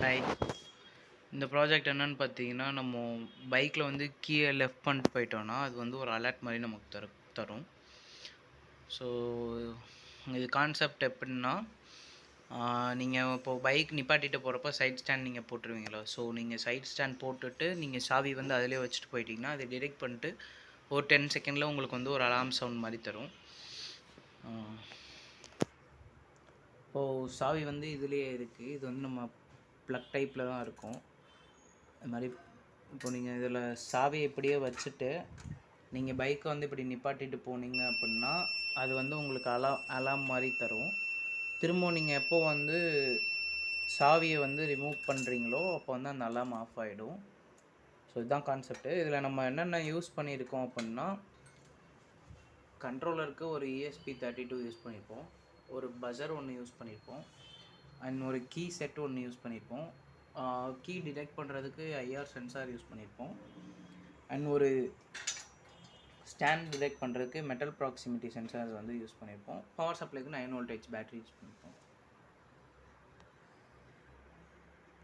Hi. இந்த project என்னன்னு பார்த்தீங்கன்னா, நம்ம பைக்கில் வந்து கீயை லெஃப்ட் பண்ணிட்டு போயிட்டோம்னா, அது வந்து ஒரு அலர்ட் மாரி நமக்கு தரும். ஸோ இது கான்செப்ட் எப்படின்னா, நீங்கள் இப்போது பைக் நிப்பாட்டிட்டு போகிறப்ப சைட் ஸ்டாண்ட் நீங்கள் போட்டுருவீங்களா? ஸோ நீங்கள் சைட் ஸ்டாண்ட் போட்டுட்டு நீங்கள் சாவி வந்து அதிலே வச்சுட்டு போயிட்டீங்கன்னா, அதை டிடெக்ட் பண்ணிட்டு ஒரு 10 செகண்டில் உங்களுக்கு வந்து ஒரு அலார்ம் சவுண்ட் மாதிரி தரும். இப்போது சாவி வந்து இதுலேயே இருக்குது. இது வந்து நம்ம ப்ளக் டைப்பில் தான் இருக்கும். அது மாதிரி இப்போ நீங்கள் இதில் சாவியை இப்படியே வச்சுட்டு நீங்கள் பைக்கை வந்து இப்படி நிப்பாட்டிட்டு போனீங்க அப்படின்னா, அது வந்து உங்களுக்கு அலாம் மாதிரி தரும். திரும்பவும் நீங்கள் எப்போ வந்து சாவியை வந்து ரிமூவ் பண்ணுறீங்களோ அப்போ வந்து அந்த அலாம் ஆஃப் ஆகிடும். ஸோ இதுதான் கான்செப்ட்டு. இதில் நம்ம என்னென்ன யூஸ் பண்ணியிருக்கோம் அப்படின்னா, கண்ட்ரோலருக்கு ஒரு ESP32 யூஸ் பண்ணியிருப்போம், ஒரு பஸர் ஒன்று யூஸ் பண்ணியிருப்போம், அண்ட் ஒரு கீ செட் ஒன்று யூஸ் பண்ணியிருப்போம், கீ டிடெக்ட் பண்ணுறதுக்கு IR சென்சார் யூஸ் பண்ணியிருப்போம், அண்ட் ஒரு ஸ்டாண்ட் டிடெக்ட் பண்ணுறதுக்கு மெட்டல் ப்ராக்சிமிட்டி சென்சார்ஸ் வந்து யூஸ் பண்ணியிருப்போம். பவர் சப்ளைக்கு 9 வோல்டேஜ் பேட்டரி யூஸ் பண்ணியிருப்போம்.